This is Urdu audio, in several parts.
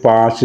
5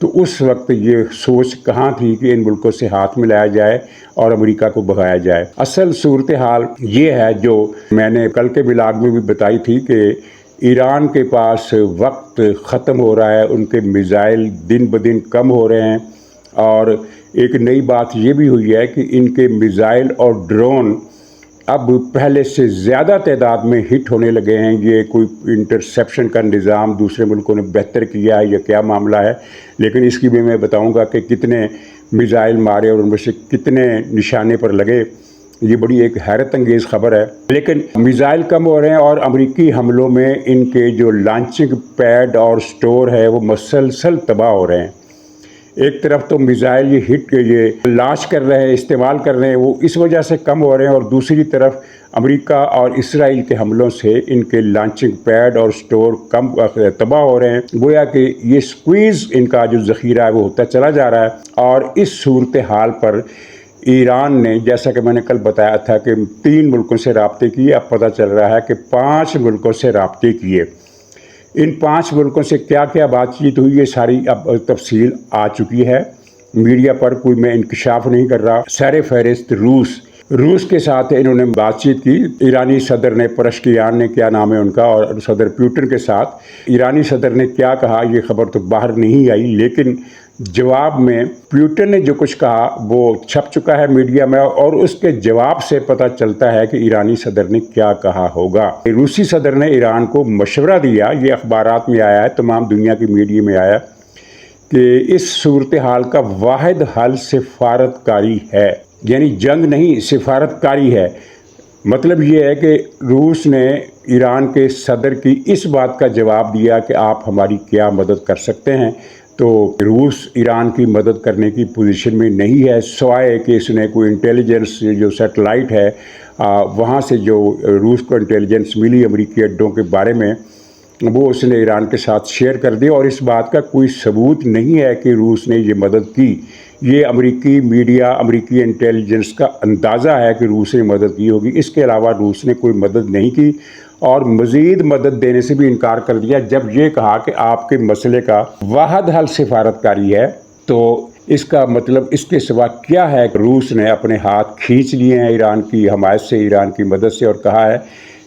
تو اس وقت یہ سوچ کہاں تھی کہ ان ملکوں سے ہاتھ ملایا جائے اور امریکہ کو بھگایا جائے۔ اصل صورتحال یہ ہے جو میں نے کل کے بلاگ میں بھی بتائی تھی کہ ایران کے پاس وقت ختم ہو رہا ہے، ان کے میزائل دن بدن کم ہو رہے ہیں، اور ایک نئی بات یہ بھی ہوئی ہے کہ ان کے میزائل اور ڈرون اب پہلے سے زیادہ تعداد میں ہٹ ہونے لگے ہیں۔ یہ کوئی انٹرسیپشن کا نظام دوسرے ملکوں نے بہتر کیا ہے یا کیا معاملہ ہے، لیکن اس کی بھی میں بتاؤں گا کہ کتنے میزائل مارے اور ان میں سے کتنے نشانے پر لگے۔ یہ بڑی ایک حیرت انگیز خبر ہے۔ لیکن میزائل کم ہو رہے ہیں اور امریکی حملوں میں ان کے جو لانچنگ پیڈ اور سٹور ہے وہ مسلسل تباہ ہو رہے ہیں۔ ایک طرف تو میزائل یہ لانچ کر رہے ہیں، استعمال کر رہے ہیں، وہ اس وجہ سے کم ہو رہے ہیں، اور دوسری طرف امریکہ اور اسرائیل کے حملوں سے ان کے لانچنگ پیڈ اور سٹور تباہ ہو رہے ہیں۔ گویا کہ یہ سکویز ان کا جو ذخیرہ ہے وہ ہوتا چلا جا رہا ہے، اور اس صورتحال پر ایران نے، جیسا کہ میں نے کل بتایا تھا کہ 3 ملکوں سے رابطے کیے، اب پتہ چل رہا ہے کہ 5 ملکوں سے رابطے کیے۔ ان 5 ملکوں سے کیا کیا بات چیت ہوئی، یہ ساری اب تفصیل آ چکی ہے میڈیا پر، کوئی میں انکشاف نہیں کر رہا۔ سر فہرست روس کے ساتھ انہوں نے بات چیت کی۔ ایرانی صدر نے، پرشکیان نے، کیا نام ہے ان کا، اور صدر پیوٹن کے ساتھ ایرانی صدر نے کیا کہا یہ خبر تو باہر نہیں آئی، لیکن جواب میں پیوٹن نے جو کچھ کہا وہ چھپ چکا ہے میڈیا میں، اور اس کے جواب سے پتہ چلتا ہے کہ ایرانی صدر نے کیا کہا ہوگا۔ روسی صدر نے ایران کو مشورہ دیا، یہ اخبارات میں آیا ہے، تمام دنیا کی میڈیا میں آیا، کہ اس صورتحال کا واحد حل سفارت کاری ہے، یعنی جنگ نہیں، سفارت کاری ہے۔ مطلب یہ ہے کہ روس نے ایران کے صدر کی اس بات کا جواب دیا کہ آپ ہماری کیا مدد کر سکتے ہیں، تو روس ایران کی مدد کرنے کی پوزیشن میں نہیں ہے، سوائے کہ اس نے کوئی انٹیلیجنس جو سیٹلائٹ ہے وہاں سے جو روس کو انٹیلیجنس ملی امریکی اڈوں کے بارے میں، وہ اس نے ایران کے ساتھ شیئر کر دی، اور اس بات کا کوئی ثبوت نہیں ہے کہ روس نے یہ مدد کی۔ یہ امریکی میڈیا، امریکی انٹیلیجنس کا اندازہ ہے کہ روس نے مدد کی ہوگی، اس کے علاوہ روس نے کوئی مدد نہیں کی، اور مزید مدد دینے سے بھی انکار کر دیا جب یہ کہا کہ آپ کے مسئلے کا واحد حل سفارت کاری ہے۔ تو اس کا مطلب اس کے سوا کیا ہے کہ روس نے اپنے ہاتھ کھینچ لیے ہیں ایران کی حمایت سے، ایران کی مدد سے، اور کہا ہے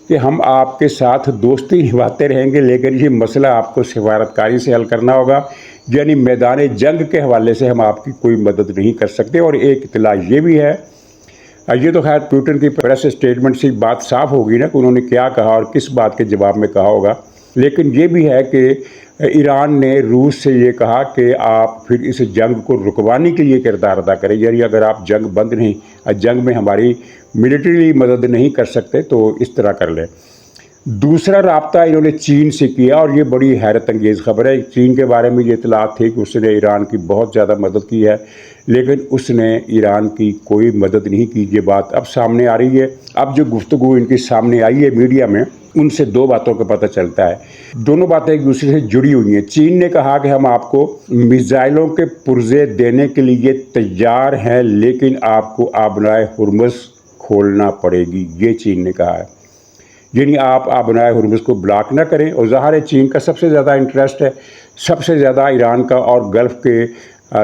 کہ ہم آپ کے ساتھ دوستی نبھاتے رہیں گے، لیکن یہ مسئلہ آپ کو سفارت کاری سے حل کرنا ہوگا، یعنی میدان جنگ کے حوالے سے ہم آپ کی کوئی مدد نہیں کر سکتے۔ اور ایک اطلاع یہ بھی ہے، یہ تو خیر پیوٹن کی پریس اسٹیٹمنٹ سے بات صاف ہوگی نا کہ انہوں نے کیا کہا اور کس بات کے جواب میں کہا ہوگا، لیکن یہ بھی ہے کہ ایران نے روس سے یہ کہا کہ آپ پھر اس جنگ کو رکوانے کے لیے کردار ادا کریں، یعنی اگر آپ جنگ بند نہیں، جنگ میں ہماری ملٹری مدد نہیں کر سکتے تو اس طرح کر لیں۔ دوسرا رابطہ انہوں نے چین سے کیا، اور یہ بڑی حیرت انگیز خبر ہے۔ چین کے بارے میں یہ اطلاعات تھی کہ اس نے ایران کی بہت زیادہ مدد کی ہے، لیکن اس نے ایران کی کوئی مدد نہیں کی۔ یہ بات اب سامنے آ رہی ہے۔ اب جو گفتگو ان کی سامنے آئی ہے میڈیا میں، ان سے 2 باتوں کا پتہ چلتا ہے، دونوں باتیں ایک دوسرے سے جڑی ہوئی ہیں۔ چین نے کہا کہ ہم آپ کو میزائلوں کے پرزے دینے کے لیے تیار ہیں، لیکن آپ کو آبنائے ہرمز کھولنا پڑے گی، یہ چین نے کہا ہے، یعنی آپ آبنائے ہرمز کو بلاک نہ کریں۔ اور ظاہر ہے چین کا سب سے زیادہ انٹرسٹ ہے، سب سے زیادہ ایران کا اور گلف کے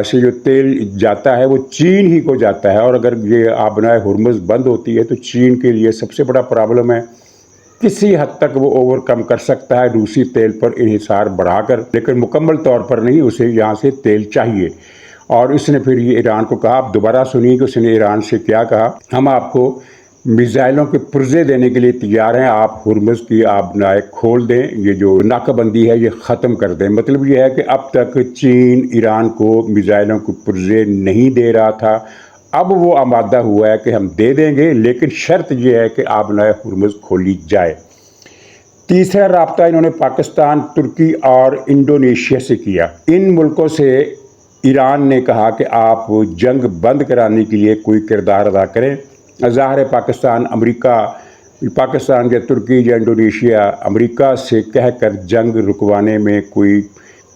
سے جو تیل جاتا ہے وہ چین ہی کو جاتا ہے، اور اگر یہ آبنائے ہرمز بند ہوتی ہے تو چین کے لیے سب سے بڑا پرابلم ہے۔ کسی حد تک وہ اوور کم کر سکتا ہے روسی تیل پر انحصار بڑھا کر، لیکن مکمل طور پر نہیں، اسے یہاں سے تیل چاہیے۔ اور اس نے پھر یہ ایران کو کہا، آپ دوبارہ سنیے کہ اس نے ایران سے کیا کہا، ہم آپ کو میزائلوں کے پرزے دینے کے لیے تیار ہیں، آپ ہرمز کی آبنائے کھول دیں، یہ جو ناکہ بندی ہے یہ ختم کر دیں۔ مطلب یہ ہے کہ اب تک چین ایران کو میزائلوں کے پرزے نہیں دے رہا تھا، اب وہ آمادہ ہوا ہے کہ ہم دے دیں گے، لیکن شرط یہ ہے کہ آبنائے ہرمز کھولی جائے۔ تیسرا رابطہ انہوں نے پاکستان، ترکی اور انڈونیشیا سے کیا۔ ان ملکوں سے ایران نے کہا کہ آپ جنگ بند کرانے کے لیے کوئی کردار ادا کریں۔ ظاہر ہے پاکستان یا ترکی یا انڈونیشیا امریکہ سے کہہ کر جنگ رکوانے میں کوئی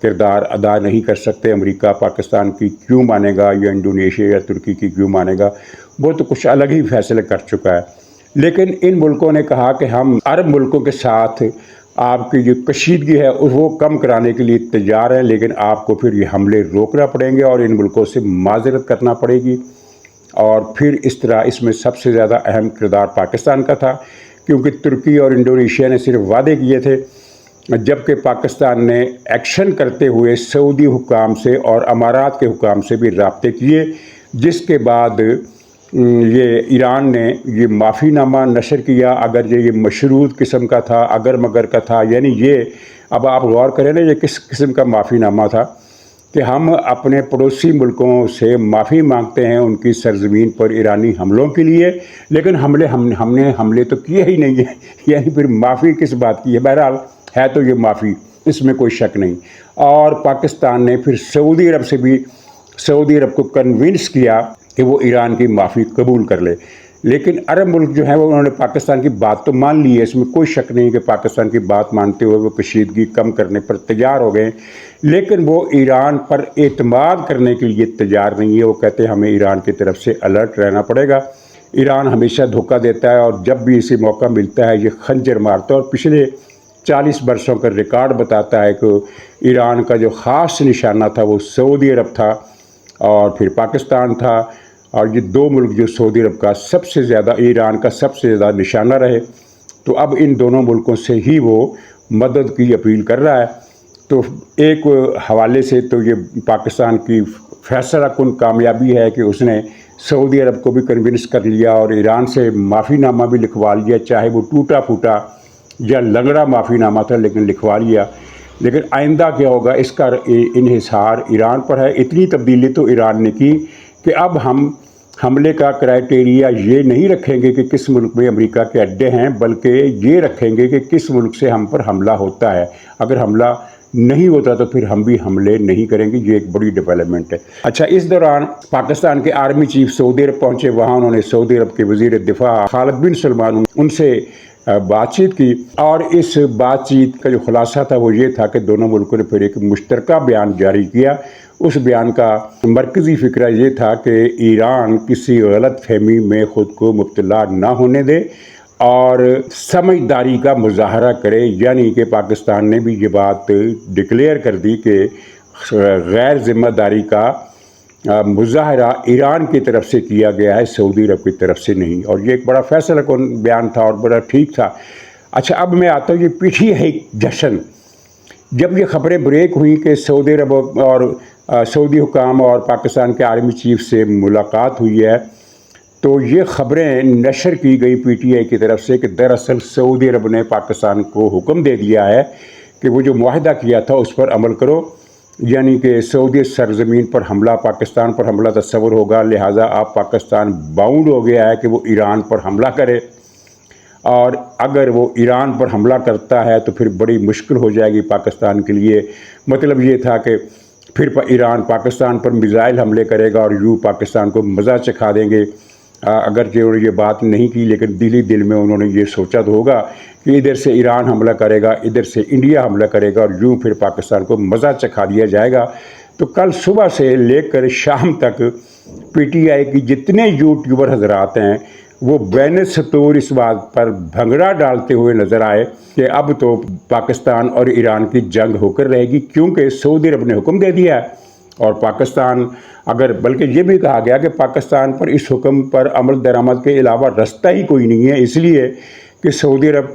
کردار ادا نہیں کر سکتے۔ امریکہ پاکستان کی کیوں مانے گا یا انڈونیشیا یا ترکی کی کیوں مانے گا، وہ تو کچھ الگ ہی فیصلے کر چکا ہے۔ لیکن ان ملکوں نے کہا کہ ہم عرب ملکوں کے ساتھ آپ کی جو کشیدگی ہے وہ کم کرانے کے لیے تیار ہیں، لیکن آپ کو پھر یہ حملے روکنا پڑیں گے اور ان ملکوں سے معذرت کرنا پڑے گی۔ اور پھر اس طرح اس میں سب سے زیادہ اہم کردار پاکستان کا تھا، کیونکہ ترکی اور انڈونیشیا نے صرف وعدے کیے تھے، جبکہ پاکستان نے ایکشن کرتے ہوئے سعودی حکام سے اور امارات کے حکام سے بھی رابطے کیے، جس کے بعد یہ ایران نے یہ معافی نامہ نشر کیا۔ اگر یہ مشروط قسم کا تھا، اگر مگر کا تھا، یعنی یہ اب آپ غور کریں نا یہ کس قسم کا معافی نامہ تھا کہ ہم اپنے پڑوسی ملکوں سے معافی مانگتے ہیں ان کی سرزمین پر ایرانی حملوں کے لیے، لیکن ہم نے حملے تو کیے ہی نہیں ہیں، یعنی پھر معافی کس بات کی ہے؟ بہرحال ہے تو یہ معافی، اس میں کوئی شک نہیں۔ اور پاکستان نے پھر سعودی عرب کو کنونس کیا کہ وہ ایران کی معافی قبول کر لے، لیکن عرب ملک جو ہیں وہ انہوں نے پاکستان کی بات تو مان لی ہے، اس میں کوئی شک نہیں کہ پاکستان کی بات مانتے ہوئے وہ کشیدگی کم کرنے پر تیار ہو گئے، لیکن وہ ایران پر اعتماد کرنے کے لیے تیار نہیں ہے۔ وہ کہتے ہیں ہمیں ایران کی طرف سے الرٹ رہنا پڑے گا، ایران ہمیشہ دھوکہ دیتا ہے اور جب بھی اسے موقع ملتا ہے یہ خنجر مارتا ہے، اور پچھلے 40 برسوں کا ریکارڈ بتاتا ہے کہ ایران کا جو خاص نشانہ تھا وہ سعودی عرب تھا اور پھر پاکستان تھا، اور یہ دو ملک جو سعودی عرب کا سب سے زیادہ، ایران کا سب سے زیادہ نشانہ رہے، تو اب ان دونوں ملکوں سے ہی وہ مدد کی اپیل کر رہا ہے۔ تو ایک حوالے سے تو یہ پاکستان کی فیصلہ کن کامیابی ہے کہ اس نے سعودی عرب کو بھی کنونس کر لیا اور ایران سے معافی نامہ بھی لکھوا لیا، چاہے وہ ٹوٹا پھوٹا یا لنگڑا معافی نامہ تھا لیکن لکھوا لیا۔ لیکن آئندہ کیا ہوگا اس کا انحصار ایران پر ہے۔ اتنی تبدیلی تو ایران نے کی کہ اب ہم حملے کا کرائٹیریا یہ نہیں رکھیں گے کہ کس ملک میں امریکہ کے اڈے ہیں، بلکہ یہ رکھیں گے کہ کس ملک سے ہم پر حملہ ہوتا ہے۔ اگر حملہ نہیں ہوتا تو پھر ہم بھی حملے نہیں کریں گے۔ یہ ایک بڑی ڈیولپمنٹ ہے۔ اچھا، اس دوران پاکستان کے آرمی چیف سعودی عرب پہنچے، وہاں انہوں نے سعودی عرب کے وزیر دفاع خالد بن سلمان ان سے بات چیت کی، اور اس بات چیت کا جو خلاصہ تھا وہ یہ تھا کہ دونوں ملکوں نے پھر ایک مشترکہ بیان جاری کیا۔ اس بیان کا مرکزی فکرہ یہ تھا کہ ایران کسی غلط فہمی میں خود کو مبتلا نہ ہونے دے اور سمجھداری کا مظاہرہ کرے، یعنی کہ پاکستان نے بھی یہ بات ڈکلیئر کر دی کہ غیر ذمہ داری کا مظاہرہ ایران کی طرف سے کیا گیا ہے، سعودی عرب کی طرف سے نہیں، اور یہ ایک بڑا فیصلہ کن بیان تھا اور بڑا ٹھیک تھا۔ اچھا، اب میں آتا ہوں، یہ پیچھے ہے ایک جشن۔ جب یہ خبریں بریک ہوئیں کہ سعودی عرب اور سعودی حکام اور پاکستان کے آرمی چیف سے ملاقات ہوئی ہے، تو یہ خبریں نشر کی گئی پی ٹی آئی کی طرف سے کہ دراصل سعودی عرب نے پاکستان کو حکم دے دیا ہے کہ وہ جو معاہدہ کیا تھا اس پر عمل کرو، یعنی کہ سعودی سرزمین پر حملہ، پاکستان پر حملہ تصور ہوگا، لہٰذا اب پاکستان باؤنڈ ہو گیا ہے کہ وہ ایران پر حملہ کرے، اور اگر وہ ایران پر حملہ کرتا ہے تو پھر بڑی مشکل ہو جائے گی پاکستان کے لیے۔ مطلب یہ تھا کہ پھر ایران پاکستان پر میزائل حملے کرے گا اور یوں پاکستان کو مزہ چکھا دیں گے۔ اگرچہ انہوں نے یہ بات نہیں کی، لیکن دل میں انہوں نے یہ سوچا تو ہوگا کہ ادھر سے ایران حملہ کرے گا، ادھر سے انڈیا حملہ کرے گا، اور یوں پھر پاکستان کو مزہ چکھا دیا جائے گا۔ تو کل صبح سے لے کر شام تک پی ٹی آئی کی جتنے یوٹیوبر حضرات ہیں وہ بین سطور اس بات پر بھنگڑا ڈالتے ہوئے نظر آئے کہ اب تو پاکستان اور ایران کی جنگ ہو کر رہے گی، کیونکہ سعودی عرب نے حکم دے دیا ہے، اور پاکستان بلکہ یہ بھی کہا گیا کہ پاکستان پر اس حکم پر عمل درآمد کے علاوہ رستہ ہی کوئی نہیں ہے، اس لیے کہ سعودی عرب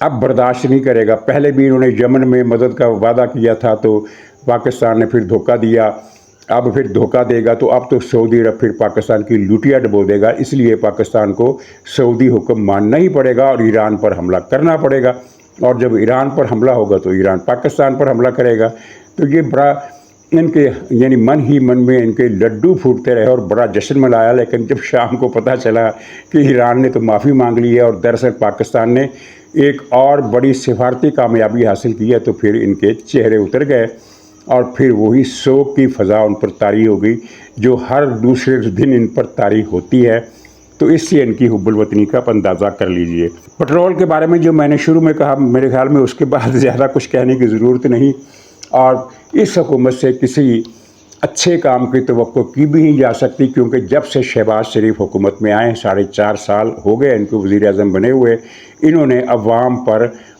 اب برداشت نہیں کرے گا۔ پہلے بھی انہوں نے یمن میں مدد کا وعدہ کیا تھا تو پاکستان نے پھر دھوکہ دیا، اب پھر دھوکہ دے گا تو اب تو سعودی عرب پھر پاکستان کی لوٹیا ڈبو دے گا، اس لیے پاکستان کو سعودی حکم ماننا ہی پڑے گا اور ایران پر حملہ کرنا پڑے گا، اور جب ایران پر حملہ ہوگا تو ایران پاکستان پر حملہ کرے گا۔ تو یہ بڑا ان کے یعنی من ہی من میں ان کے لڈو پھوٹتے رہے اور بڑا جشن منایا، لیکن جب شام کو پتہ چلا کہ ایران نے تو معافی مانگ لی ہے اور دراصل پاکستان نے ایک اور بڑی سفارتی کامیابی حاصل کی ہے، تو پھر ان کے چہرے اتر گئے اور پھر وہی سوگ کی فضا ان پر طاری ہو گئی جو ہر دوسرے دن ان پر طاری ہوتی ہے۔ تو اس سے ان کی حب الوطنی کا اندازہ کر لیجئے۔ پٹرول کے بارے میں جو میں نے شروع میں کہا، میرے خیال میں اس کے بعد زیادہ کچھ کہنے کی ضرورت نہیں، اور اس حکومت سے کسی اچھے کام کی توقع کی بھی نہیں جا سکتی، کیونکہ جب سے شہباز شریف حکومت میں آئے 4.5 سال ہو گئے ان کو وزیر اعظم بنے ہوئے، انہوں نے عوام پر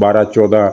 12-14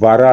12